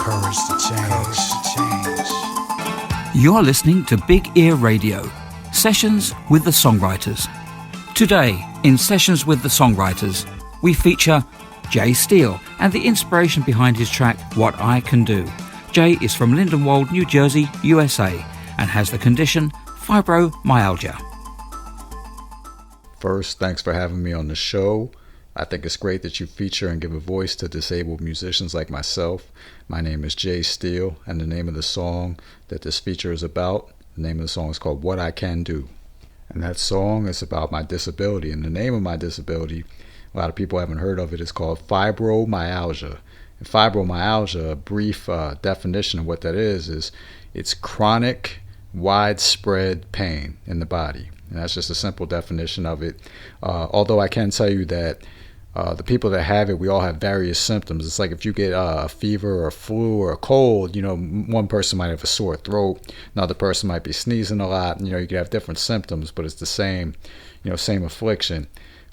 Courage to change. You're listening to Big E.A.R Radio, Sessions with the Songwriters. Today, in Sessions with the Songwriters, we feature Jay Steele and the inspiration behind his track, What I Can Do. Jay is from Lindenwold, New Jersey, USA, and has the condition fibromyalgia. First, thanks for having me on the show. I think it's great that you feature and give a voice to disabled musicians like myself. My name is Jay Steele, and the name of the song that this feature is about, the name of the song is called What I Can Do. And that song is about my disability. And the name of my disability, a lot of people haven't heard of it, is called fibromyalgia. And fibromyalgia, a brief definition of what that is it's chronic, widespread pain in the body. And that's just a simple definition of it. Although I can tell you that the people that have it, we all have various symptoms. It's like if you get a fever or a flu or a cold, one person might have a sore throat, another person might be sneezing a lot. You could have different symptoms, but it's the same, same affliction.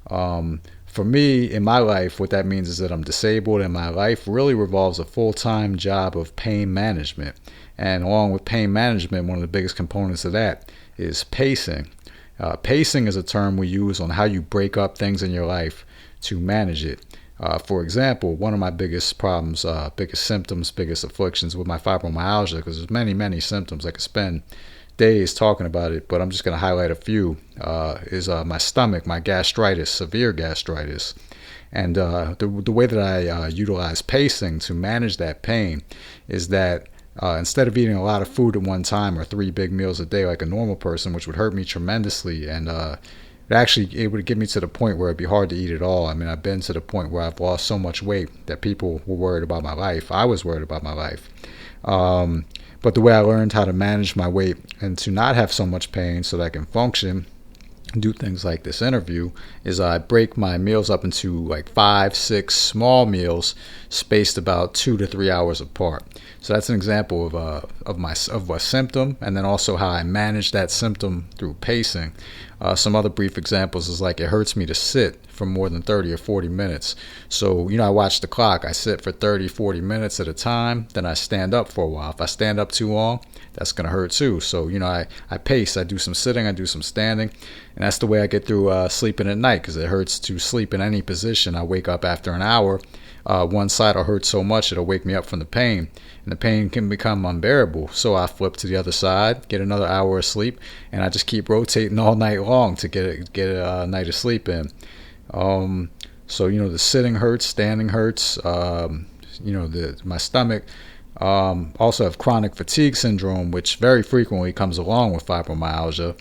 For me, in my life, what that means is that I'm disabled, and my life really revolves a full-time job of pain management. And along with pain management, one of the biggest components of that is pacing. Pacing is a term we use on how you break up things in your life to manage it. For example, one of my biggest problems, biggest symptoms, biggest afflictions with my fibromyalgia, because there's many, many symptoms. I could spend days talking about it, but I'm just going to highlight a few, is my stomach, my gastritis, severe gastritis. And the way that I utilize pacing to manage that pain is that instead of eating a lot of food at one time or 3 big meals a day like a normal person, which would hurt me tremendously, and it would get me to the point where it'd be hard to eat at all. I mean, I've been to the point where I've lost so much weight that people were worried about my life. I was worried about my life. But the way I learned how to manage my weight and to not have so much pain so that I can function, do things like this interview, is I break my meals up into like 5, 6 small meals spaced about 2 to 3 hours apart. So that's an example of a symptom, and then also how I manage that symptom through pacing. Some other brief examples is like it hurts me to sit for more than 30 or 40 minutes. So, I watch the clock. I sit for 30, 40 minutes at a time, then I stand up for a while. If I stand up too long, that's going to hurt too. So, I pace. I do some sitting, I do some standing, and that's the way I get through sleeping at night, because it hurts to sleep in any position. I wake up after an hour. One side will hurt so much it'll wake me up from the pain, and the pain can become unbearable. So I flip to the other side, get another hour of sleep, and I just keep rotating all night long to get a night of sleep in. So the sitting hurts, standing hurts. My stomach. Also have chronic fatigue syndrome, which very frequently comes along with fibromyalgia.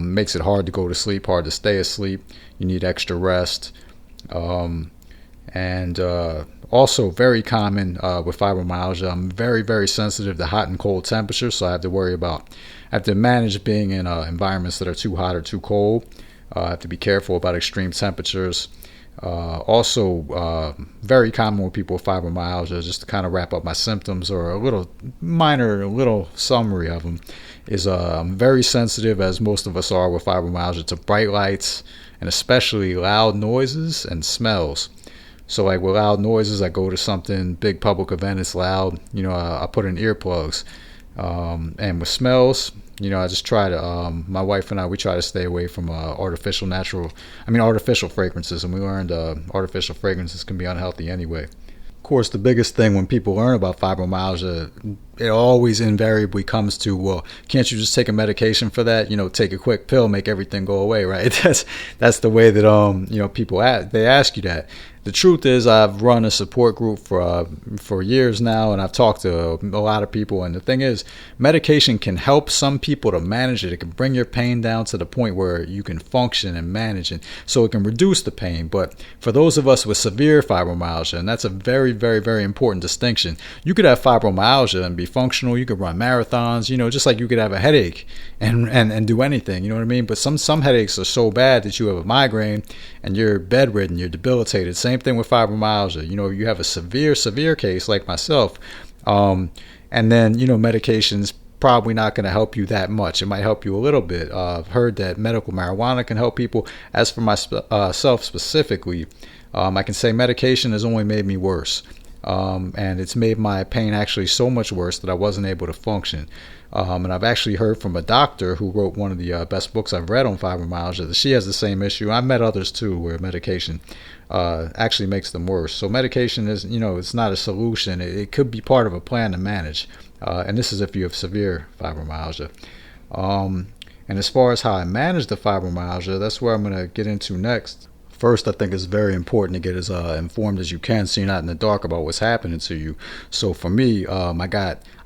Makes it hard to go to sleep, hard to stay asleep. You need extra rest. And also very common with fibromyalgia, I'm very, very sensitive to hot and cold temperatures, so I have to manage being in environments that are too hot or too cold. I have to be careful about extreme temperatures. Also, very common with people with fibromyalgia, just to kind of wrap up my symptoms or a little summary of them, is I'm very sensitive, as most of us are with fibromyalgia, to bright lights and especially loud noises and smells. So like with loud noises, I go to something, big public event, it's loud, I put in earplugs. And with smells, I just try to, my wife and I, we try to stay away from artificial fragrances. And we learned artificial fragrances can be unhealthy anyway. Of course, the biggest thing when people learn about fibromyalgia, it always invariably comes to, well, can't you just take a medication for that? Take a quick pill, make everything go away, right? That's the way that people they ask you that. The truth is, I've run a support group for years now, and I've talked to a lot of people. And the thing is, medication can help some people to manage it. It can bring your pain down to the point where you can function and manage it, so it can reduce the pain. But for those of us with severe fibromyalgia, and that's a very, very, very important distinction, you could have fibromyalgia and be functional. You could run marathons, just like you could have a headache and do anything. You know what I mean? But some headaches are so bad that you have a migraine and you're bedridden, you're debilitated. Same thing with fibromyalgia. You have a severe case like myself, and then medication's probably not going to help you that much. It might help you a little bit. I've heard that medical marijuana can help people. As for myself specifically, I can say medication has only made me worse. And it's made my pain actually so much worse that I wasn't able to function. And I've actually heard from a doctor who wrote one of the best books I've read on fibromyalgia that she has the same issue. I've met others too where medication actually makes them worse. So medication is, it's not a solution. It could be part of a plan to manage. And this is if you have severe fibromyalgia. And as far as how I manage the fibromyalgia, that's where I'm going to get into next. First, I think it's very important to get as informed as you can so you're not in the dark about what's happening to you. So for me, I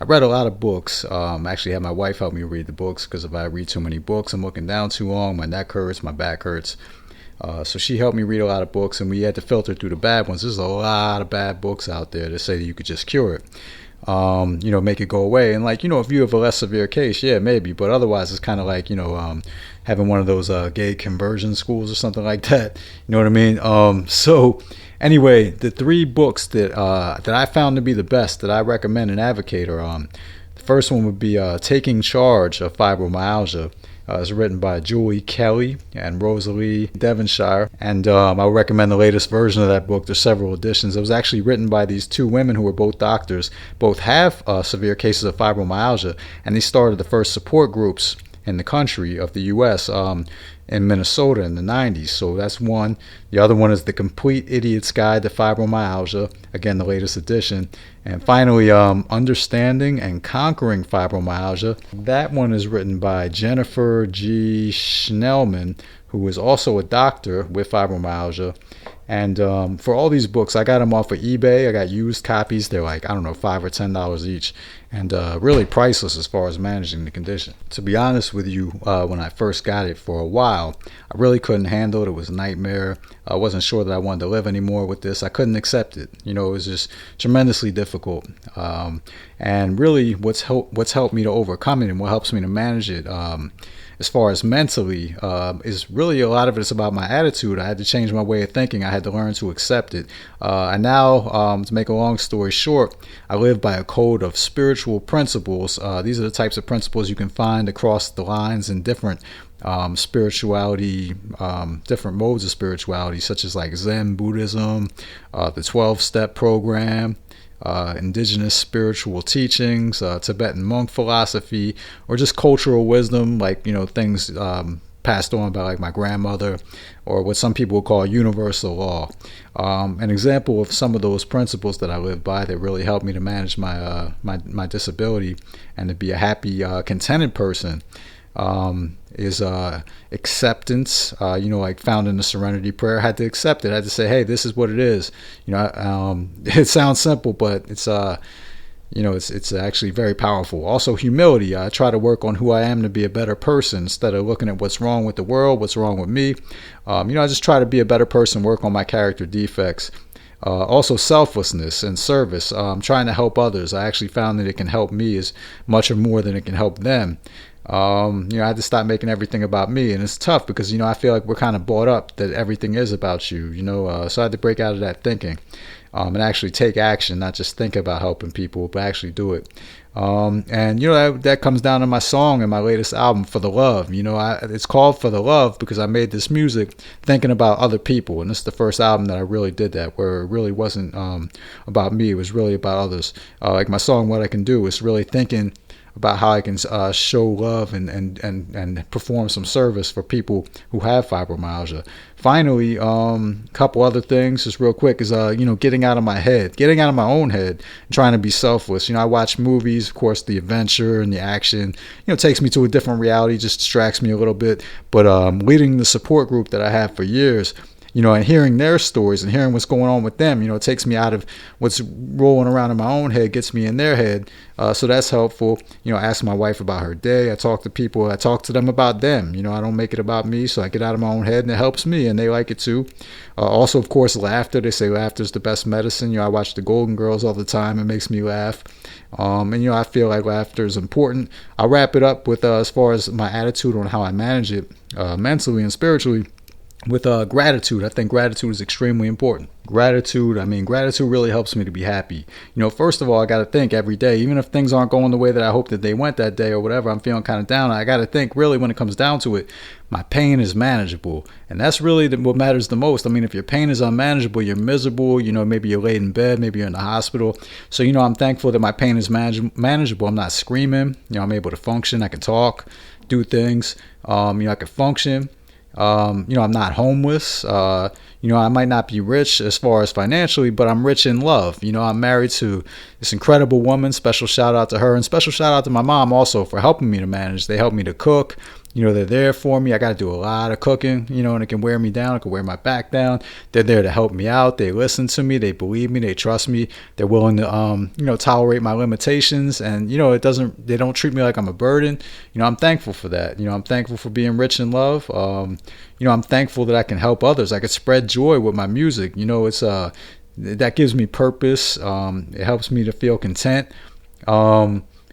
read a lot of books. I actually had my wife help me read the books because if I read too many books, I'm looking down too long, my neck hurts, my back hurts. So she helped me read a lot of books, and we had to filter through the bad ones. There's a lot of bad books out there that say that you could just cure it. Make it go away. And if you have a less severe case, yeah, maybe. But otherwise, it's kind of like, having one of those gay conversion schools or something like that. You know what I mean? So anyway, the 3 books that I found to be the best that I recommend and advocate are, the first one would be Taking Charge of Fibromyalgia. It's written by Julie Kelly and Rosalie Devonshire, and I would recommend the latest version of that book. There's several editions. It was actually written by these 2 women who were both doctors, both have severe cases of fibromyalgia, and they started the first support groups in the country of the U.S. In Minnesota in the 90s. So that's one. The other one is The Complete Idiot's Guide to Fibromyalgia, again, the latest edition. And finally, Understanding and Conquering Fibromyalgia. That one is written by Jennifer G. Schnellman, who is also a doctor with fibromyalgia. And for all these books, I got them off of eBay. I got used copies. They're like, $5 or $10 each. And really priceless as far as managing the condition. To be honest with you, when I first got it for a while, I really couldn't handle it. It was a nightmare. I wasn't sure that I wanted to live anymore with this. I couldn't accept it. It was just tremendously difficult. And really what's helped me to overcome it and what helps me to manage it as far as mentally, is really a lot of it is about my attitude. I had to change my way of thinking. I had to learn to accept it. And now, to make a long story short, I live by a code of spiritual principles. These are the types of principles you can find across the lines in different spirituality, different modes of spirituality, such as like Zen Buddhism, the 12-step program, indigenous spiritual teachings, Tibetan monk philosophy, or just cultural wisdom, like things passed on by like my grandmother, or what some people would call universal law. An example of some of those principles that I live by that really helped me to manage my my disability and to be a happy, contented person is acceptance. Like found in the Serenity Prayer. I had to accept it. I had to say, hey, this is what it is. It sounds simple, but it's it's actually very powerful. Also, humility. I try to work on who I am to be a better person instead of looking at what's wrong with the world, what's wrong with me. I just try to be a better person, work on my character defects. Also, selflessness and service. Trying to help others. I actually found that it can help me as much or more than it can help them. I had to stop making everything about me, and it's tough because I feel like we're kind of brought up that everything is about you. So I had to break out of that thinking, and actually take action, not just think about helping people, but actually do it. And that comes down to my song and my latest album, For the Love. It's called For the Love because I made this music thinking about other people, and this is the first album that I really did that, where it really wasn't about me. It was really about others. Like my song What I Can Do is really thinking about how I can show love and perform some service for people who have fibromyalgia. Finally, a couple other things, just real quick, is getting out of my head, getting out of my own head, and trying to be selfless. I watch movies, of course, the adventure and the action, takes me to a different reality, just distracts me a little bit. But leading the support group that I have for years, and hearing their stories and hearing what's going on with them, it takes me out of what's rolling around in my own head, gets me in their head. So that's helpful. I ask my wife about her day. I talk to people. I talk to them about them. I don't make it about me, so I get out of my own head, and it helps me, and they like it too. Also, of course, laughter. They say laughter is the best medicine. I watch the Golden Girls all the time. It makes me laugh. And I feel like laughter is important. I'll wrap it up with as far as my attitude on how I manage it mentally and spiritually. with gratitude. I think gratitude is extremely important. Gratitude really helps me to be happy. First of all, I got to think every day, even if things aren't going the way that I hope that they went that day or whatever, I'm feeling kind of down, I got to think, really, when it comes down to it, my pain is manageable. And that's really what matters the most. If your pain is unmanageable, you're miserable, maybe you're laid in bed, maybe you're in the hospital. So, I'm thankful that my pain is manageable. I'm not screaming. I'm able to function. I can talk, do things. I can function. I'm not homeless. I might not be rich as far as financially, but I'm rich in love. I'm married to this incredible woman. Special shout out to her, and special shout out to my mom also for helping me to manage. They help me to cook. They're there for me. I got to do a lot of cooking, and it can wear me down. It can wear my back down. They're there to help me out. They listen to me. They believe me. They trust me. They're willing to, tolerate my limitations. And, they don't treat me like I'm a burden. I'm thankful for that. I'm thankful for being rich in love. I'm thankful that I can help others. I can spread joy with my music. It's that gives me purpose. It helps me to feel content.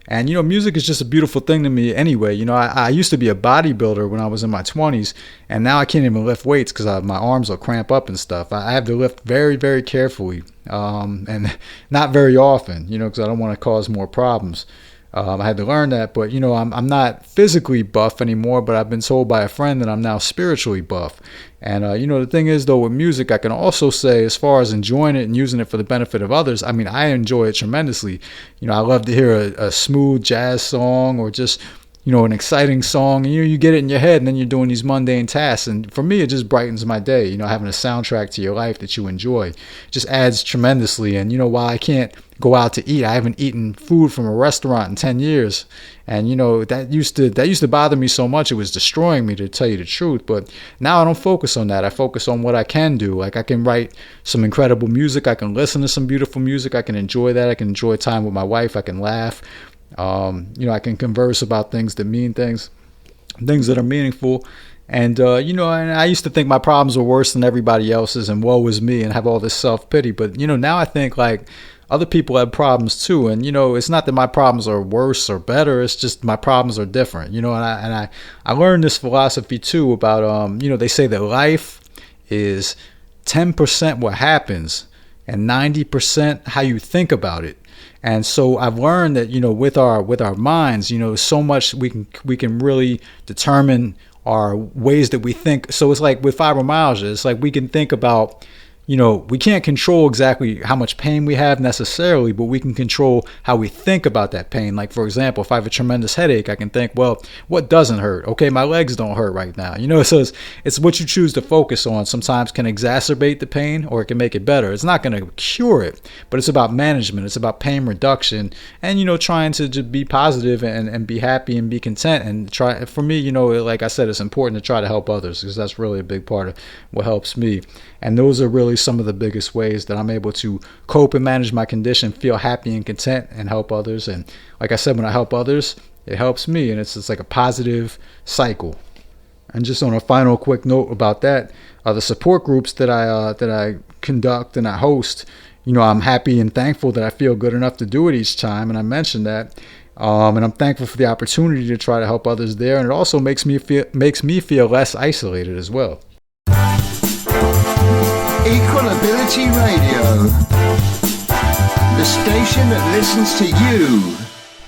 And, music is just a beautiful thing to me anyway. I used to be a bodybuilder when I was in my 20s, and now I can't even lift weights because my arms will cramp up and stuff. I have to lift very, very carefully, and not very often, because I don't want to cause more problems. I had to learn that, but I'm not physically buff anymore, but I've been told by a friend that I'm now spiritually buff. And the thing is, though, with music, I can also say, as far as enjoying it and using it for the benefit of others, I enjoy it tremendously. I love to hear a smooth jazz song, or just an exciting song, and you get it in your head, and then you're doing these mundane tasks. And for me, it just brightens my day. Having a soundtrack to your life that you enjoy just adds tremendously. And while I can't go out to eat, I haven't eaten food from a restaurant in 10 years, and that used to bother me so much. It was destroying me, to tell you the truth. But now I don't focus on that. I focus on what I can do. Like, I can write some incredible music. I can listen to some beautiful music. I can enjoy that. I can enjoy time with my wife. I can laugh. I can converse about things that mean things that are meaningful. And, and I used to think my problems were worse than everybody else's, and woe is me, and have all this self-pity. But, now I think, like, other people have problems too. And, it's not that my problems are worse or better. It's just my problems are different, and I learned this philosophy too about, they say that life is 10% what happens and 90% how you think about it. And so I've learned that, with our minds, so much we can really determine our ways that we think. So it's like with fibromyalgia, it's like we can think about, we can't control exactly how much pain we have necessarily, but we can control how we think about that pain. Like, for example, if I have a tremendous headache, I can think, well, what doesn't hurt? Okay, my legs don't hurt right now. So it's what you choose to focus on sometimes can exacerbate the pain, or it can make it better. It's not going to cure it, but it's about management. It's about pain reduction, and, trying to just be positive and be happy and be content. And try, for me, like I said, it's important to try to help others, because that's really a big part of what helps me. And those are really some of the biggest ways that I'm able to cope and manage my condition, feel happy and content, and help others. And like I said, when I help others, it helps me, and it's like a positive cycle. And just on a final quick note about that, the support groups that I conduct and I host, I'm happy and thankful that I feel good enough to do it each time, and I mentioned that. And I'm thankful for the opportunity to try to help others there, and it also makes me feel less isolated as well. Equal Ability Radio, the station that listens to you.